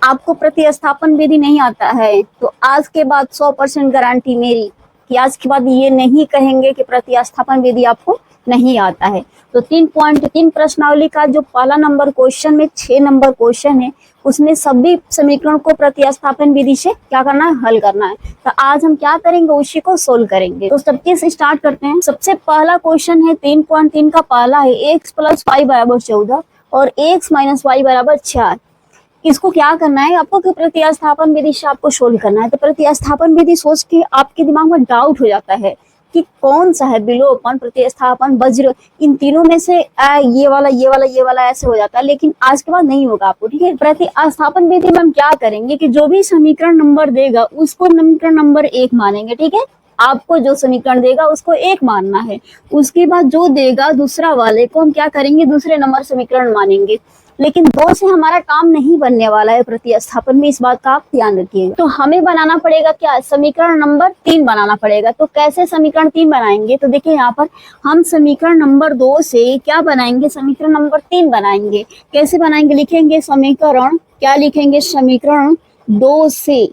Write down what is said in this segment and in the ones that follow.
आपको प्रतिस्थापन विधि नहीं आता है तो आज के बाद 100% गारंटी मेरी कि आज के बाद ये नहीं कहेंगे कि प्रतिस्थापन विधि आपको नहीं आता है। तो 3.3 प्रश्नावली का जो पहला नंबर क्वेश्चन में 6 नंबर क्वेश्चन है उसमें सभी समीकरण को प्रतिस्थापन विधि से क्या करना है, हल करना है। तो आज हम क्या करेंगे, उसी को सोल्व करेंगे। तो सबके से स्टार्ट करते हैं। सबसे पहला क्वेश्चन है 3.3 का पहला है x + y = 14 और x - y = 4। इसको क्या करना है आपको कि प्रतिस्थापन विधि से आपको सोल्व करना है। तो प्रतिस्थापन विधि सोच के आपके दिमाग में डाउट हो जाता है कि कौन सा है, विलोपन, प्रतिस्थापन, वज्र, इन तीनों में से ये वाला ऐसे हो जाता है। लेकिन आज के बाद नहीं होगा आपको, ठीक है। प्रतिस्थापन विधि में हम क्या करेंगे कि जो भी समीकरण नंबर देगा उसको समीकरण नंबर 1 मानेंगे, ठीक है। आपको जो समीकरण देगा उसको 1 मानना है। उसके बाद जो देगा दूसरा वाले को हम क्या करेंगे, दूसरे नंबर समीकरण मानेंगे। लेकिन 2 से हमारा काम नहीं बनने वाला है प्रतिस्थापन में, इस बात का आप ध्यान रखिएगा। तो हमें बनाना पड़ेगा क्या, समीकरण नंबर 3 बनाना पड़ेगा। तो कैसे समीकरण 3 बनाएंगे, तो देखिए यहाँ पर हम समीकरण नंबर 2 से क्या बनाएंगे, समीकरण नंबर 3 बनाएंगे। कैसे बनाएंगे, लिखेंगे समीकरण, क्या लिखेंगे, समीकरण 2 से।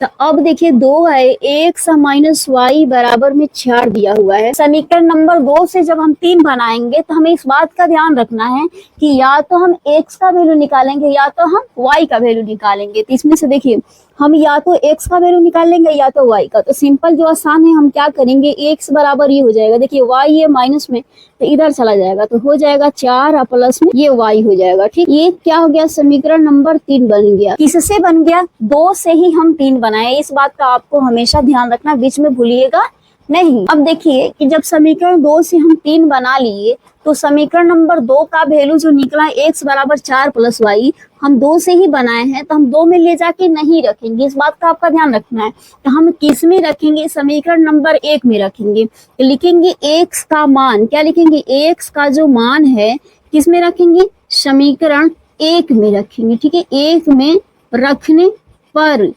तो अब देखिए 2 है, x - y = 4 दिया हुआ है। समीकरण नंबर 2 से जब हम 3 बनाएंगे तो हमें इस बात का ध्यान रखना है कि या तो हम x का वैल्यू निकालेंगे या तो हम y का वैल्यू निकालेंगे। तो इसमें से देखिए हम या तो x का वैल्यू निकाल लेंगे या तो y का। तो सिंपल जो आसान है, हम क्या करेंगे, x बराबर ये हो जाएगा, देखिए y ये माइनस में तो इधर चला जाएगा तो हो जाएगा 4 और प्लस में ये y हो जाएगा, ठीक। ये क्या हो गया, समीकरण नंबर 3 बन गया। किससे बन गया, 2 से ही हम 3 बनाए। इस बात का आपको हमेशा ध्यान रखना, बीच में भूलिएगा नहीं। अब देखिए कि जब समीकरण 2 से हम 3 बना लिए तो समीकरण नंबर 2 का वैल्यू जो निकला x बराबर 4 + y, हम 2 से ही बनाए हैं तो हम 2 में ले जाके नहीं रखेंगे। इस बात का आपका ध्यान रखना है। तो हम किस में रखेंगे, समीकरण नंबर 1 में रखेंगे। तो लिखेंगे x का मान, क्या लिखेंगे, x का जो मान है किस में रखेंगे, समीकरण 1 में रखेंगे, ठीक है। 1 में रखने पर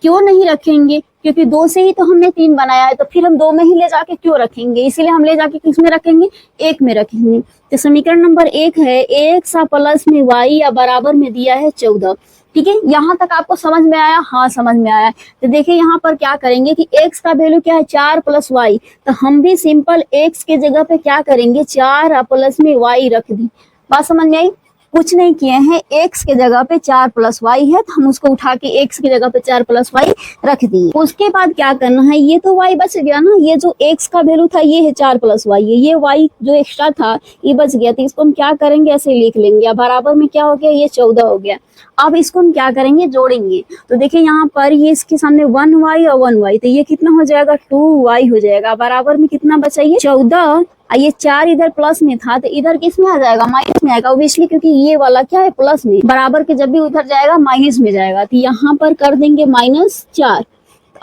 क्यों नहीं रखेंगे, क्योंकि 2 से ही तो हमने 3 बनाया है, तो फिर हम 2 में ही ले जाके क्यों रखेंगे, इसीलिए हम ले जाके किस में रखेंगे, 1 में रखेंगे। तो समीकरण नंबर 1 है x प्लस में y या बराबर में दिया है 14, ठीक है। यहाँ तक आपको समझ में आया, हाँ समझ में आया। तो देखिए यहाँ पर क्या करेंगे कि x का वैल्यू क्या है, 4 + y, तो हम भी सिंपल x के जगह पे क्या करेंगे, 4 प्लस में y रख दी। बात समझ में आई, कुछ नहीं किए हैं, x के जगह पे 4 + y है तो हम उसको उठा के x की जगह पे 4 + y रख दिए। उसके बाद क्या करना है, ये तो y बच गया ना, ये जो x का वैल्यू था ये है 4 + y है, ये y जो एक्स्ट्रा था ये बच गया। तो इसको हम क्या करेंगे, ऐसे लिख लेंगे। बराबर में क्या हो गया, ये 14 हो गया। अब इसको हम क्या करेंगे, जोड़ेंगे। तो देखिए यहाँ पर ये इसके सामने 1y और 1y, तो ये कितना हो जाएगा, 2y हो जाएगा। बराबर में कितना बचा, ये 14, ये 4 इधर प्लस में था तो इधर किस में आ जाएगा, माइनस में आएगा ऑब्वियसली, क्योंकि ये वाला क्या है, प्लस में। बराबर के जब भी उधर जाएगा माइनस में जाएगा। तो यहाँ पर कर देंगे -4।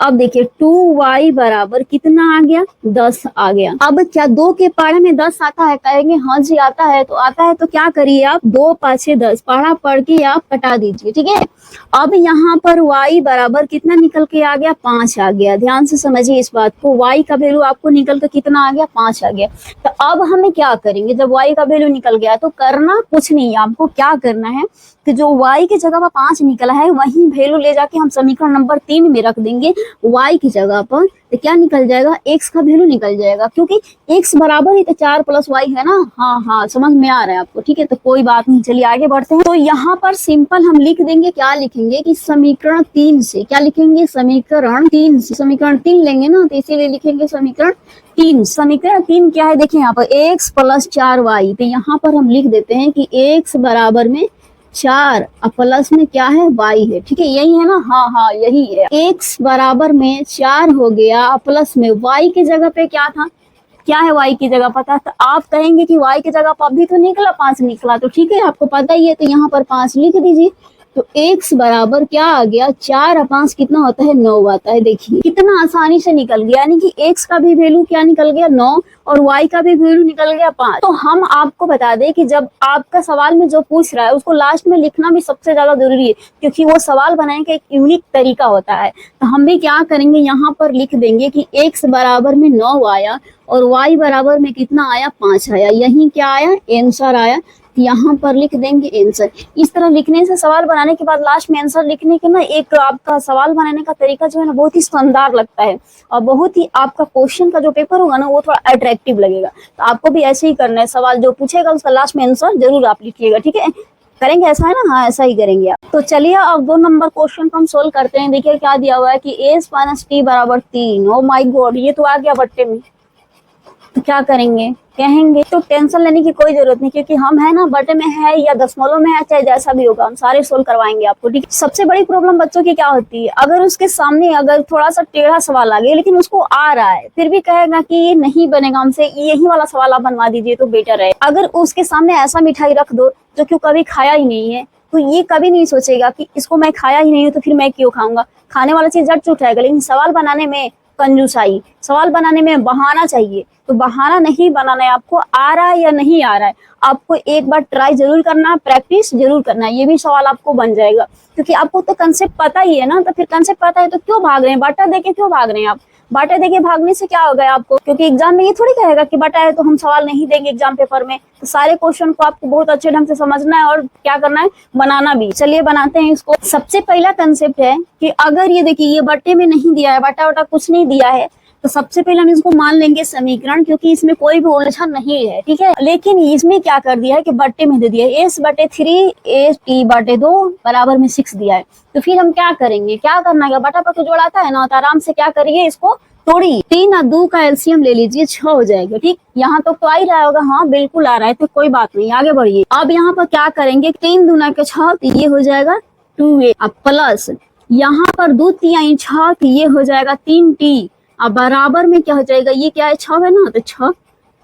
अब देखिए 2y बराबर कितना आ गया, 10 आ गया। अब क्या 2 के पढ़े में 10 आता है, कहेंगे हाँ जी आता है। तो आता है तो क्या करिए आप, 2 × 5 = 10, पढ़ा पढ़ के आप कटा दीजिए, ठीक है। अब यहाँ पर y बराबर कितना निकल के आ गया, 5 आ गया। ध्यान से समझिए इस बात को, y का वैल्यू आपको निकल के कितना आ गया, 5 आ गया। तो अब हमें क्या करेंगे, जब y का वैल्यू निकल गया तो करना कुछ नहीं है, आपको क्या करना है कि जो y की जगह पर 5 निकला है वही वैल्यू ले जाके हम समीकरण नंबर 3 में रख देंगे y की जगह पर। तो क्या निकल जाएगा, x का वैल्यू निकल जाएगा, क्योंकि x बराबर ही तो 4 + y है ना। हाँ समझ में आ रहा है आपको, ठीक है। तो कोई बात नहीं, चलिए आगे बढ़ते हैं। तो यहाँ पर सिंपल हम लिख देंगे, क्या लिखेंगे कि समीकरण 3 से, क्या लिखेंगे, समीकरण 3 से। समीकरण 3 लेंगे ना तो इसीलिए लिखेंगे समीकरण 3। समीकरण 3 क्या है, देखिए यहाँ पर x + 4y। तो यहाँ पर हम लिख देते हैं कि x बराबर में 4 और प्लस में क्या है, y है, ठीक है। यही है ना, हाँ यही है। x बराबर में 4 हो गया और प्लस में y की जगह पे क्या था, क्या है y की जगह पता। तो आप कहेंगे कि y की जगह पर अभी तो निकला 5 निकला, तो ठीक है आपको पता ही है, तो यहाँ पर 5 लिख दीजिए। तो x बराबर क्या आ गया, 4 और 5 कितना होता है, 9 आता है। देखिए कितना आसानी से निकल गया, यानी कि x का भी वैल्यू क्या निकल गया, 9, और y का भी वैल्यू निकल गया 5। तो हम आपको बता दें कि जब आपका सवाल में जो पूछ रहा है उसको लास्ट में लिखना भी सबसे ज्यादा जरूरी है, क्योंकि वो सवाल बनाने का एक यूनिक तरीका होता है। तो हम भी क्या करेंगे, यहाँ पर लिख देंगे कि x बराबर में 9 आया और y बराबर में कितना आया, 5 आया। यही क्या आया, आंसर आया। यहाँ पर लिख देंगे आंसर। इस तरह लिखने से सवाल बनाने के बाद लास्ट में आंसर लिखने के ना एक आपका सवाल बनाने का तरीका जो है ना बहुत ही शानदार लगता है और बहुत ही आपका क्वेश्चन का जो पेपर होगा ना वो थोड़ा अट्रैक्टिव लगेगा। तो आपको भी ऐसे ही करना है, सवाल जो पूछेगा उसका लास्ट में आंसर जरूर आप लिखिएगा, ठीक है। करेंगे ऐसा है ना? हाँ ऐसा ही करेंगे आप। तो चलिए अब 2 नंबर क्वेश्चन को हम सोल्व करते हैं। देखिए क्या दिया हुआ है कि a माइनस टी बराबर 3। ओ माय गॉड, ये तो आ गया बट्टे में। तो क्या करेंगे? कहेंगे तो टेंशन लेने की कोई जरूरत नहीं, क्योंकि हम है ना बटे में है या दशमलव में है, चाहे जैसा भी होगा हम सारे सोल्व करवाएंगे आपको, ठीक है। सबसे बड़ी प्रॉब्लम बच्चों की क्या होती है, अगर उसके सामने अगर थोड़ा सा टेढ़ा सवाल आ गया लेकिन उसको आ रहा है फिर भी कहेगा कि ये नहीं बनेगा हमसे, यही वाला सवाल आप बनवा दीजिए तो बेटर है। अगर उसके सामने ऐसा मिठाई रख दो जो कि कभी खाया ही नहीं है तो ये कभी नहीं सोचेगा कि इसको मैं खाया ही नहीं हूँ तो फिर मैं क्यों खाऊंगा। खाने वाला चीज जट उठाएगा, लेकिन सवाल बनाने में कंजूसाई, सवाल बनाने में बहाना चाहिए। तो बहाना नहीं बनाना है आपको, आ रहा है या नहीं आ रहा है आपको एक बार ट्राई जरूर करना है, प्रैक्टिस जरूर करना है, ये भी सवाल आपको बन जाएगा। क्योंकि आपको तो कंसेप्ट पता ही है ना, तो फिर कंसेप्ट पता है तो क्यों भाग रहे हैं, बाटा देके क्यों भाग रहे हैं आप। बाटा देके भागने से क्या होगा आपको, क्योंकि एग्जाम में ये थोड़ी कहेगा कि बाटा है तो हम सवाल नहीं देंगे एग्जाम पेपर में। तो सारे क्वेश्चन को आपको बहुत अच्छे ढंग से समझना है और क्या करना है, बनाना भी। चलिए बनाते हैं इसको। सबसे पहला कंसेप्ट है कि अगर ये देखिए ये बट्टे में नहीं दिया है, बाटा वाटा कुछ नहीं दिया है, तो सबसे पहले हम इसको मान लेंगे समीकरण, क्योंकि इसमें कोई भी उलझन नहीं है, ठीक है। लेकिन इसमें क्या कर दिया है कि बट्टे में दे दिया है s/3 t/2 बराबर में 6 दिया है। तो फिर हम क्या करेंगे, क्या करना है, बटा पर जोड़ आता है ना, तो आराम से क्या करिए इसको तोड़िए। 3 और 2 का एलसीएम ले लीजिए, 6 हो जाएगा, ठीक। यहाँ तो आ ही रहा होगा, हाँ बिल्कुल आ रहा है, तो कोई बात नहीं, आगे बढ़िए। अब यहाँ पर क्या करेंगे, 3 दूना के 6 तो ये हो जाएगा 2a, अब प्लस यहाँ पर 2 3 6 तो ये हो जाएगा 3t, अब बराबर में क्या हो जाएगा, ये क्या है 6 है ना, तो 6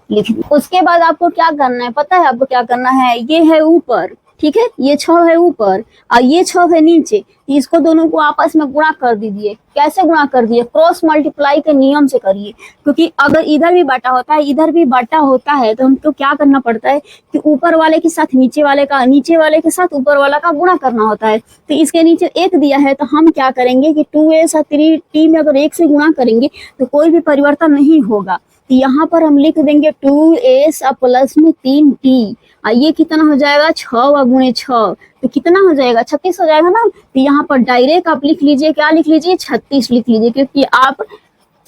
लिख दिया। उसके बाद आपको क्या करना है, पता है आपको क्या करना है, ये है ऊपर, ठीक है, ये 6 है ऊपर और ये 6 है नीचे, इसको दोनों को आपस में गुणा कर दीजिए। कैसे गुणा कर दिए, क्रॉस मल्टीप्लाई के नियम से करिए। क्योंकि अगर इधर भी बाटा होता है इधर भी बाटा होता है तो हमको क्या करना पड़ता है कि ऊपर वाले के साथ नीचे वाले का, नीचे वाले के साथ ऊपर वाला का गुणा करना होता है। तो इसके नीचे 1 दिया है तो हम क्या करेंगे कि 2s और 3t में अगर 1 से गुणा करेंगे तो कोई भी परिवर्तन नहीं होगा। तो यहाँ पर हम लिख देंगे 2s और प्लस में 3t, और ये कितना हो जाएगा 6 और गुणे 6 तो कितना हो जाएगा 36 हो जाएगा ना। तो यहाँ पर डायरेक्ट आप लिख लीजिए, क्या लिख लीजिए 36 लिख लीजिए, क्योंकि आप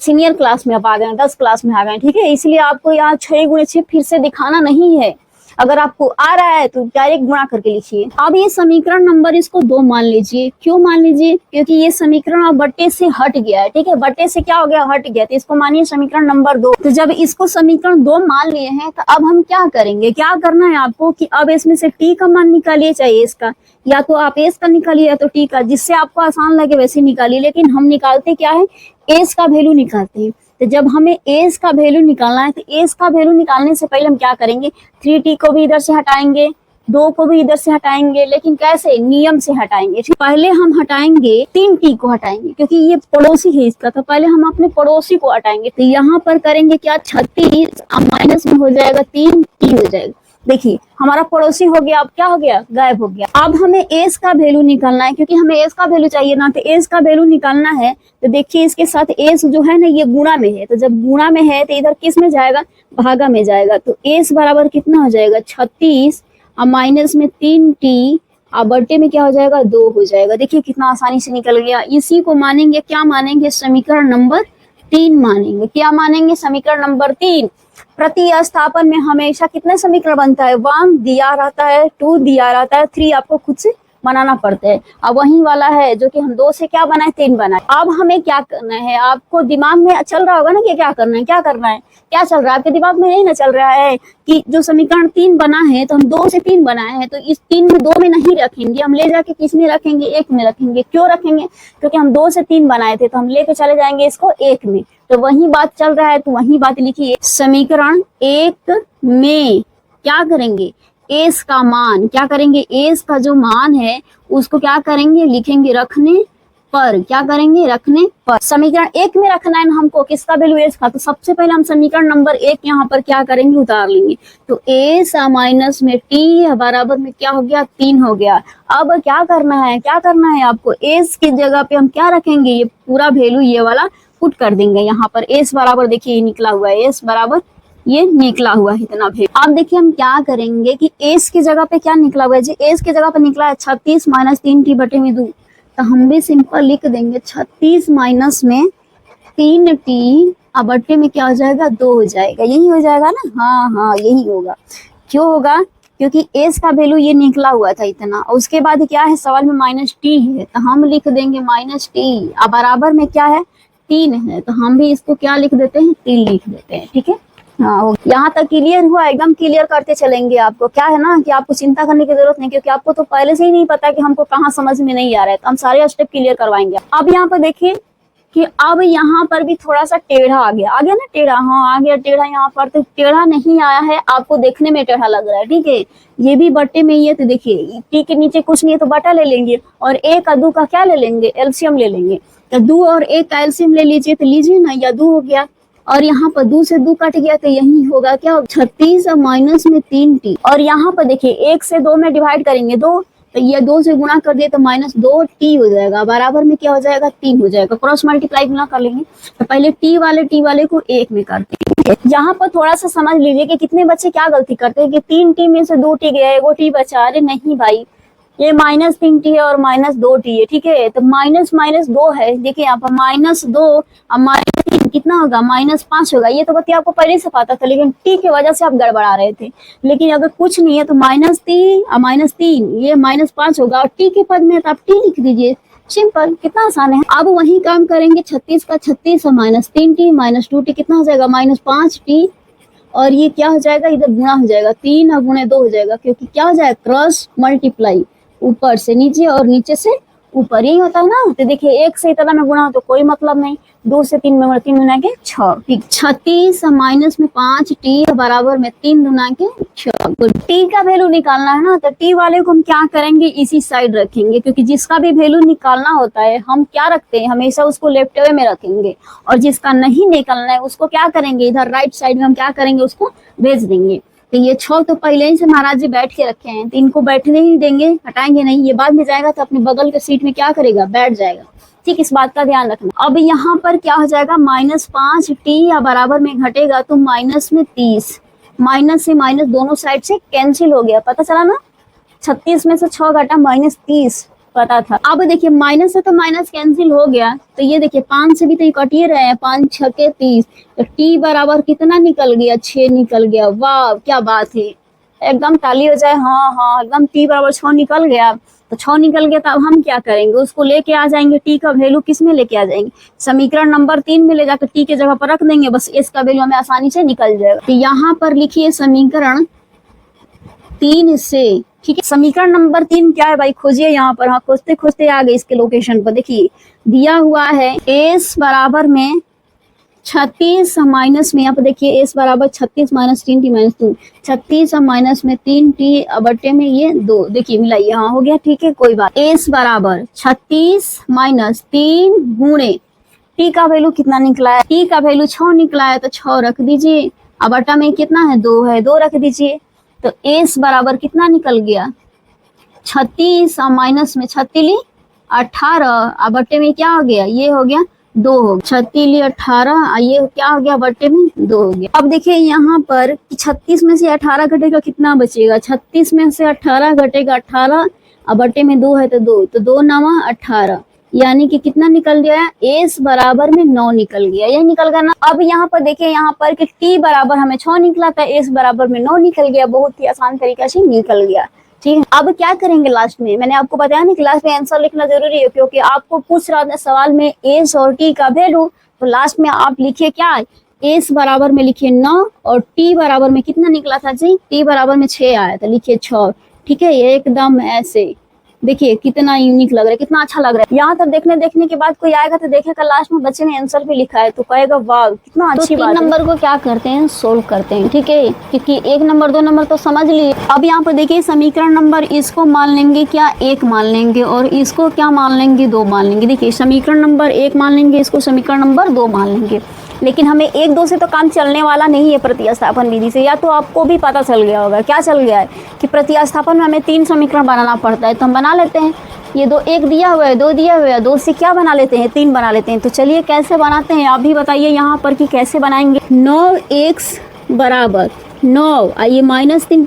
सीनियर क्लास में आप आ गए, 10 क्लास में आ गए, ठीक है। इसलिए आपको यहाँ 6 गुणे 6 फिर से दिखाना नहीं है, अगर आपको आ रहा है तो डायरेक्ट गुणा करके लिखिए। अब ये समीकरण नंबर इसको 2 मान लीजिए। क्यों मान लीजिए, क्योंकि ये समीकरण अब बट्टे से हट गया है, ठीक है, बट्टे से क्या हो गया, हट गया, तो इसको मानिए समीकरण नंबर 2। तो जब इसको समीकरण 2 मान लिए हैं तो अब हम क्या करेंगे, क्या करना है आपको कि अब इसमें से टी का मान निकालिए, चाहिए इसका, या तो आप एस का निकालिए या तो टी का, जिससे आपको आसान लगे वैसे निकालिए। लेकिन हम निकालते क्या है, एस का वैल्यू निकालते हैं। तो जब हमें एस का वैल्यू निकालना है तो एस का वैल्यू निकालने से पहले हम क्या करेंगे, 3t को भी इधर से हटाएंगे, 2 को भी इधर से हटाएंगे, लेकिन कैसे, नियम से हटाएंगे। पहले हम हटाएंगे 3t को हटाएंगे, क्योंकि ये पड़ोसी है इसका, तो पहले हम अपने पड़ोसी को हटाएंगे। तो यहाँ पर करेंगे क्या, 36 माइनस में हो जाएगा 3t हो जाएगा। देखिए हमारा पड़ोसी हो गया, अब क्या हो गया, गायब हो गया। अब हमें एस का वैल्यू निकालना है, क्योंकि हमें एस का वैल्यू चाहिए ना, तो एस का वैल्यू निकालना है। तो देखिए इसके साथ एस जो है ना ये गुणा में है, तो जब गुणा में है तो इधर किस में जाएगा, भागा में जाएगा। तो एस बराबर कितना हो जाएगा 36 और माइनस में 3t और बट्टे में क्या हो जाएगा 2 हो जाएगा। देखिए कितना आसानी से निकल गया। इसी को मानेंगे, क्या मानेंगे, समीकरण नंबर 3 मानेंगे। क्या मानेंगे, समीकरण नंबर 3। प्रतिस्थापन में हमेशा कितने समीकरण बनता है, 1 दिया रहता है, 2 दिया रहता है, 3 आपको खुद से बनाना पड़ता है। अब वही वाला है जो कि हम 2 से क्या बनाए, 3 बनाए। अब हमें क्या करना है, आपको दिमाग में चल रहा होगा ना कि क्या करना है, क्या करना है, क्या चल रहा है आपके दिमाग में, नहीं ना चल रहा है कि जो समीकरण 3 बना है तो हम 2 से 3 बनाए हैं, तो इस 3 में 2 में नहीं रखेंगे, हम ले जाके किस में रखेंगे, 1 में रखेंगे। क्यों रखेंगे, क्योंकि हम 2 से 3 बनाए थे तो हम लेके चले जाएंगे इसको 1 में। तो वही बात चल रहा है, तो वही बात लिखिए, समीकरण 1 में क्या करेंगे, एस का मान, क्या करेंगे, एस का जो मान है उसको क्या करेंगे, लिखेंगे रखने पर, क्या करेंगे, रखने पर। समीकरण 1 में रखना है ना हमको, किसका वैल्यू, एस का। तो सबसे पहले हम समीकरण नंबर 1 यहाँ पर क्या करेंगे, उतार लेंगे। तो एस माइनस में टी बराबर में क्या हो गया, 3 हो गया। अब क्या करना है, क्या करना है आपको, एस की जगह पे हम क्या रखेंगे, ये पूरा वैल्यू ये वाला पुट कर देंगे यहाँ पर। एस बराबर देखिए ये निकला हुआ है, एस बराबर ये निकला हुआ है इतना भी। अब देखिए हम क्या करेंगे कि एस की जगह पे क्या निकला हुआ है जी, एस की जगह पे निकला है 36 माइनस 3t बटे में 2, तो हम भी सिंपल लिख देंगे 36 माइनस में 3t अब बटे में क्या हो जाएगा 2 हो जाएगा, यही हो जाएगा ना। हाँ हाँ यही होगा। क्यों होगा, क्योंकि एस का वैल्यू ये निकला हुआ था इतना, और उसके बाद क्या है सवाल में माइनस टी है, तो हम लिख देंगे माइनस टी, अब बराबर में क्या है 3 है, तो हम भी इसको क्या लिख देते हैं 3 लिख देते हैं। ठीक है, हाँ यहाँ तक क्लियर हुआ, एकदम क्लियर करते चलेंगे। आपको क्या है ना कि आपको चिंता करने की जरूरत नहीं, क्योंकि आपको तो पहले से ही नहीं पता कि हमको कहाँ समझ में नहीं आ रहा है, तो हम सारे स्टेप क्लियर करवाएंगे। अब यहाँ पर देखिए कि अब यहाँ पर भी थोड़ा सा टेढ़ा आ गया ना टेढ़ा, हाँ आ गया टेढ़ा यहाँ पर, तो टेढ़ा नहीं आया है आपको देखने में टेढ़ा लग रहा है। ठीक है, ये भी बटे में ही है, तो देखिए टी के नीचे कुछ नहीं है तो बटा ले लेंगे, और एक और 2 का क्या ले लेंगे एलसीएम ले लेंगे, तो 2 और 1 का एलसीएम ले लीजिए, तो लीजिए ना, या 2 हो गया, और यहाँ पर 2 से 2 कट गया, तो यही होगा क्या 36 और माइनस में 3t, और यहाँ पर देखिए 1 से 2 में डिवाइड करेंगे 2, तो ये 2 से गुणा कर दिए तो माइनस 2t हो जाएगा, बराबर में क्या हो जाएगा 3 हो जाएगा, क्रॉस मल्टीप्लाई गुणा कर लेंगे, तो पहले टी वाले को 1 में करते हैं। यहाँ पर थोड़ा सा समझ लीजिए कि कितने बच्चे क्या गलती करते हैं कि 3t में से 2t गया, एगो टी बचा, अरे नहीं भाई ये माइनस 3t है और माइनस 2t है। ठीक है, तो माइनस माइनस 2 है, देखिए यहाँ पर माइनस 2 और माइनस 3 कितना होगा माइनस 5 होगा, ये तो बच्चे आपको पहले से पता था, लेकिन टी की वजह से आप गड़बड़ा रहे थे। लेकिन अगर कुछ नहीं है तो माइनस 3 और माइनस 3 ये माइनस 5 होगा, और टी के पद में तो आप टी लिख दीजिए, सिंपल, कितना आसान है। अब वही काम करेंगे 36 का 36 और माइनस 3t माइनस 2t कितना हो जाएगा माइनस 5t, और ये क्या हो जाएगा इधर गुणा हो जाएगा, 3 और गुणे 2 हो जाएगा, क्योंकि क्या हो जाएगा क्रॉस मल्टीप्लाई, ऊपर से नीचे और नीचे से ऊपर, यही होता है ना। तो देखिए 1 से इतना में गुणा तो कोई मतलब नहीं, 2 से 3 में 3 गुना के 6, ठीक 36 माइनस में 5t बराबर में 3 गुना के 6। तो टी का वैल्यू निकालना है ना, तो टी वाले को हम क्या करेंगे इसी साइड रखेंगे, क्योंकि जिसका भी वैल्यू निकालना होता है हम क्या रखते हैं हमेशा उसको लेफ्ट वे में रखेंगे, और जिसका नहीं निकालना है उसको क्या करेंगे इधर राइट साइड में हम क्या करेंगे उसको भेज देंगे। तो ये 6 तो पहले ही से महाराज जी बैठ के रखे हैं, तो इनको बैठने ही देंगे, हटाएंगे नहीं, ये बाद में जाएगा तो अपने बगल के सीट में क्या करेगा बैठ जाएगा। ठीक, इस बात का ध्यान रखना। अब यहाँ पर क्या हो जाएगा माइनस 5t या बराबर में घटेगा तो माइनस में 30, माइनस से माइनस दोनों साइड से कैंसिल हो गया, पता चला ना, 36 में से 6 घटा माइनस 30 पता था। अब देखिए माइनस से तो माइनस कैंसिल हो गया, तो ये देखिए 5 से भी तो कट ही रहे हैं, 5 6 के 30, तो टी बराबर कितना निकल गया 6 निकल गया, वाह क्या बात है, एकदम ताली हो जाए। हाँ हाँ एकदम टी बराबर 6 निकल गया, तो 6 निकल गया, तो अब हम क्या करेंगे उसको लेके आ जाएंगे, टी का वैल्यू किस में लेके आ जाएंगे समीकरण नंबर 3 में ले जाकर टी के जगह पर रख देंगे, बस इसका वैल्यू हमें आसानी से निकल जाएगा। तो यहाँ पर लिखिए समीकरण 3 से, ठीक है, समीकरण नंबर 3 क्या है भाई खोजिए यहाँ पर, हाँ खोजते खोजते आ गए इसके लोकेशन पर। देखिए दिया हुआ है एस बराबर में 36 माइनस में, यहाँ पर देखिए एस बराबर 36 माइनस 3t माइनस 2, 36 और माइनस में 3t बटे में ये 2, देखिए मिलाइए, हाँ हो गया, ठीक है कोई बात। एस बराबर 36 माइनस 3 गुणे टी का वैल्यू कितना निकला है, टी का वैल्यू 6 निकला है, तो 6 रख दीजिए, अब बटा में कितना है 2 है, 2 रख दीजिए, तो एस बराबर कितना निकल गया 36 और माइनस में 36 18 और बटे में क्या हो गया ये हो गया 2 हो गया, 36 18 ये क्या हो गया बटे में 2 हो गया। अब देखिए यहाँ पर 36 में से 18 घटेगा कितना बचेगा, 36 में से 18 घटेगा 18 और बटे में 2 है तो 2, तो 2 9 18, यानी कि कितना निकल गया एस बराबर में 9 निकल गया, ये निकल गया ना। अब यहाँ पर देखिए यहाँ पर कि टी बराबर हमें 6 निकला था, एस बराबर में 9 निकल गया, बहुत ही आसान तरीके से निकल गया। ठीक है, अब क्या करेंगे लास्ट में, मैंने आपको बताया ना कि लास्ट में आंसर लिखना जरूरी है, क्योंकि आपको पूछ रहा था सवाल में एस और टी का वैल्यू, तो लास्ट में आप लिखिए क्या एस बराबर में लिखिए 9 और टी बराबर में कितना निकला था जी, टी बराबर में 6 आया था, लिखिए 6। ठीक है, एकदम ऐसे देखिए कितना यूनिक लग रहा है, कितना अच्छा लग रहा है। यहाँ तक देखने के बाद कोई आएगा तो देखेगा लास्ट में बच्चे ने आंसर भी लिखा है, तो कहेगा वाह कितना अच्छी बात है। 3 नंबर को क्या करते हैं सोल्व करते हैं, ठीक है, क्योंकि 1 नंबर 2 नंबर तो समझ लिए। अब यहाँ पर देखिए समीकरण नंबर इसको मान लेंगे क्या 1 मान लेंगे, और इसको क्या मान लेंगे 2 मान लेंगे। देखिए समीकरण नंबर 1 मान लेंगे, इसको समीकरण नंबर 2 मान लेंगे, लेकिन हमें 1 2 से तो काम चलने वाला नहीं है प्रतिस्थापन विधि से। या तो आपको भी पता चल गया होगा, क्या चल गया है कि प्रतिस्थापन में हमें 3 समीकरण बनाना पड़ता है, तो हम बना लेते हैं। ये 2 1 दिया हुआ है, 2 दिया हुआ है, 2 से क्या बना लेते हैं 3 बना लेते हैं। तो चलिए कैसे बनाते हैं आप भी बताइए यहाँ पर कि कैसे बनाएंगे। 9x बराबर 9, ये -3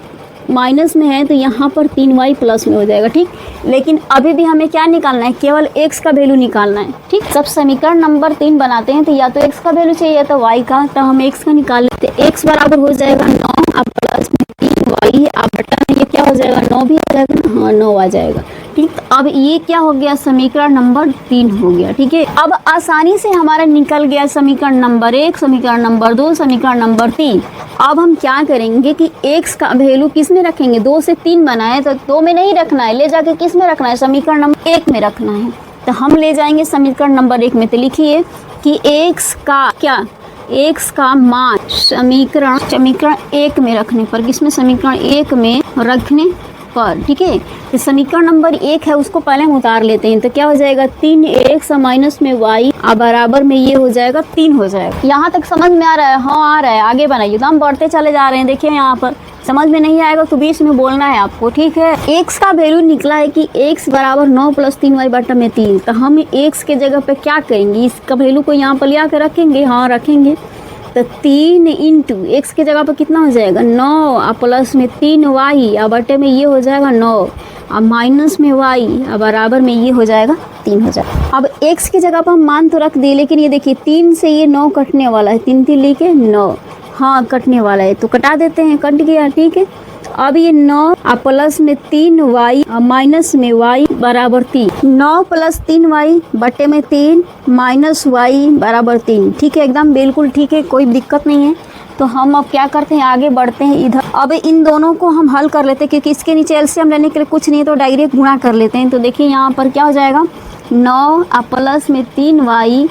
माइनस में है तो यहाँ पर 3y प्लस में हो जाएगा, ठीक। लेकिन अभी भी हमें क्या निकालना है, केवल x का वैल्यू निकालना है, ठीक। जब समीकरण नंबर 3 बनाते हैं तो या तो x का वैल्यू चाहिए या तो y का, तो हम x का निकाल लेते हैं। x बराबर हो जाएगा 9 अब प्लस में 3y अब बटा में ये क्या हो जाएगा 9 भी आ जाएगा, हाँ 9 आ जाएगा, ठीक। अब ये क्या हो गया, समीकरण नंबर 3 हो गया, ठीक है। अब आसानी से हमारा निकल गया समीकरण नंबर 1, समीकरण नंबर 2, समीकरण नंबर 3। अब हम क्या करेंगे कि x का वैल्यू किस में रखेंगे, 2 से 3 बनाए तो 2 में नहीं रखना है, ले जाके किस में रखना है, समीकरण नंबर 1 में रखना है। तो हम ले जाएंगे समीकरण नंबर 1 में। तो लिखिए कि x का क्या, x का मान समीकरण 1 में रखने पर, किसमें, समीकरण 1 में रखने पर, ठीक है। तो समीकरण नंबर 1 है उसको पहले हम उतार लेते हैं। तो क्या हो जाएगा 3x माइनस में y बराबर में ये हो जाएगा 3 हो जाएगा। यहाँ तक समझ में आ रहा है, हाँ आ रहा है, आगे बनाइए। तो हम बढ़ते चले जा रहे हैं। देखिए यहाँ पर समझ में नहीं आएगा तो बीच में बोलना है आपको, ठीक है। x का वैल्यू निकला है कि x बराबर 9 प्लस 3y बटा में 3। तो हम x के जगह पे क्या करेंगे, इसका वैल्यू को यहाँ पर ले आकर रखेंगे, हाँ रखेंगे। तो 3 इंटू एक्स की जगह पर कितना हो जाएगा 9 प्लस में 3y अब बटे में ये हो जाएगा 9 अब माइनस में y अब बराबर में ये हो जाएगा 3 हो जाएगा। अब x की जगह पर हम मान तो रख दिए, लेकिन ये देखिए 3 से ये 9 कटने वाला है, 3 3 लिखे 9, हाँ कटने वाला है तो कटा देते हैं, कट गया, ठीक है। अब ये 9 प्लस में 3y माइनस में y बराबर 3, 9 प्लस 3y बटे में 3 माइनस y बराबर 3, ठीक है, एकदम बिल्कुल ठीक है, कोई दिक्कत नहीं है। तो हम अब क्या करते हैं, आगे बढ़ते हैं इधर। अब इन दोनों को हम हल कर लेते हैं क्योंकि इसके नीचे एलसीएम लेने के लिए कुछ नहीं है तो डायरेक्ट गुणा कर लेते हैं। तो देखिए यहाँ पर क्या हो जाएगा 9 प्लस में 3y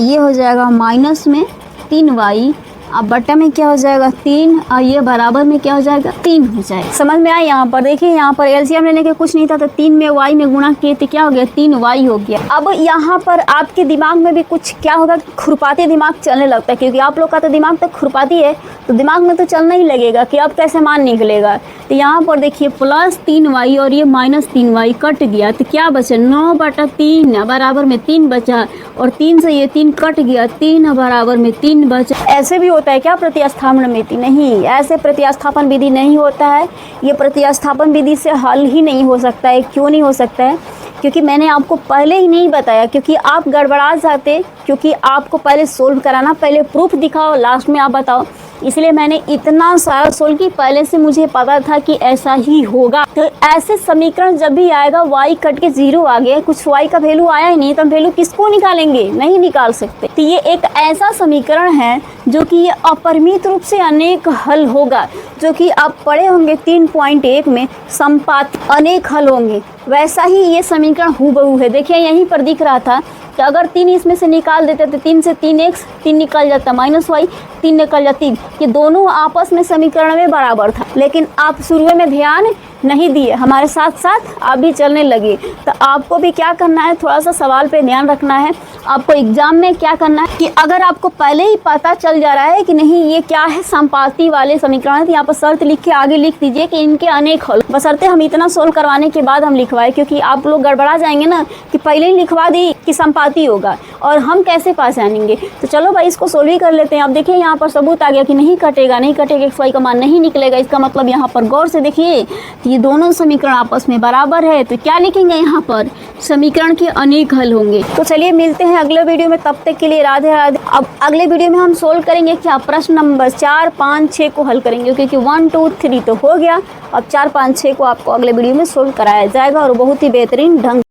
ये हो जाएगा माइनस में 3y अब बटा में क्या हो जाएगा 3 और ये बराबर में क्या हो जाएगा 3 हो जाएगा। समझ में आया। यहाँ पर देखिए यहाँ पर एलसीएम लेने के कुछ नहीं था तो 3 में y में गुणा किए तो क्या हो गया 3y हो गया। अब यहाँ पर आपके दिमाग में भी कुछ क्या होगा, खुरपाती दिमाग चलने लगता है क्योंकि आप लोग का तो दिमाग तो खुरपाती है तो दिमाग में तो चलना ही लगेगा कि अब कैसे मान निकलेगा। तो यहाँ पर देखिए प्लस 3y और ये माइनस 3y कट गया तो क्या बचा 9 बटा 3 बराबर में 3 बचा और 3 से ये 3 कट गया 3 बराबर में 3 बचा। ऐसे भी होता है क्या प्रतिस्थापन विधि? नहीं, ऐसे प्रतिस्थापन विधि नहीं होता है। ये प्रतिस्थापन विधि से हल ही नहीं हो सकता है। क्यों नहीं हो सकता है? क्योंकि मैंने आपको पहले ही नहीं बताया, क्योंकि आप गड़बड़ा जाते, क्योंकि आपको पहले सोल्व कराना, पहले प्रूफ दिखाओ लास्ट में आप बताओ, इसलिए मैंने इतना सारा सोल्व की। पहले से मुझे पता था कि ऐसा ही होगा। तो ऐसे समीकरण जब भी आएगा y कट के 0 आ गया, कुछ y का वैल्यू आया ही नहीं तो हम वैल्यू किसको निकालेंगे, नहीं निकाल सकते। तो ये एक ऐसा समीकरण है जो कि ये अपरिमित रूप से अनेक हल होगा, जो कि आप पढ़े होंगे 3.1 में संपात अनेक हल होंगे, वैसा ही ये समीकरण हूबहू है। देखिए यहीं पर दिख रहा था कि अगर 3 इसमें से निकाल देते तो 3 से 3x 3 निकल जाता माइनस y 3 निकल जाती, ये दोनों आपस में समीकरण में बराबर था। लेकिन आप शुरू में ध्यान नहीं दिए, हमारे साथ साथ आप भी चलने लगे। तो आपको भी क्या करना है, थोड़ा सा सवाल पे ध्यान रखना है। आपको एग्जाम में क्या करना है कि अगर आपको पहले ही पता चल जा रहा है कि नहीं ये क्या है संपाती वाले समीकरण है, तो यहाँ पर शर्त लिख के आगे लिख दीजिए कि इनके अनेक हल, बशर्ते हम इतना सोल्व करवाने के बाद हम लिखवाए, क्योंकि आप लोग गड़बड़ा जाएंगे ना कि पहले ही लिखवा दी कि संपाती होगा और हम कैसे पहचानेंगे। तो चलो भाई इसको सोल्व ही कर लेते हैं। अब देखिए यहाँ पर सबूत आ गया कि नहीं कटेगा, नहीं कटेगा, x y का मान नहीं निकलेगा। इसका मतलब यहाँ पर गौर से देखिए ये दोनों समीकरण आपस में बराबर है, तो क्या लिखेंगे यहाँ पर समीकरण के अनेक हल होंगे। तो चलिए मिलते हैं अगले वीडियो में, तब तक के लिए राधे राधे। अब अगले वीडियो में हम सोल्व करेंगे क्या, प्रश्न नंबर 4, 5, 6 को हल करेंगे, क्योंकि 1, 2, 3 तो हो गया। अब 4, 5, 6 को आपको अगले वीडियो में सोल्व कराया जाएगा और बहुत ही बेहतरीन ढंग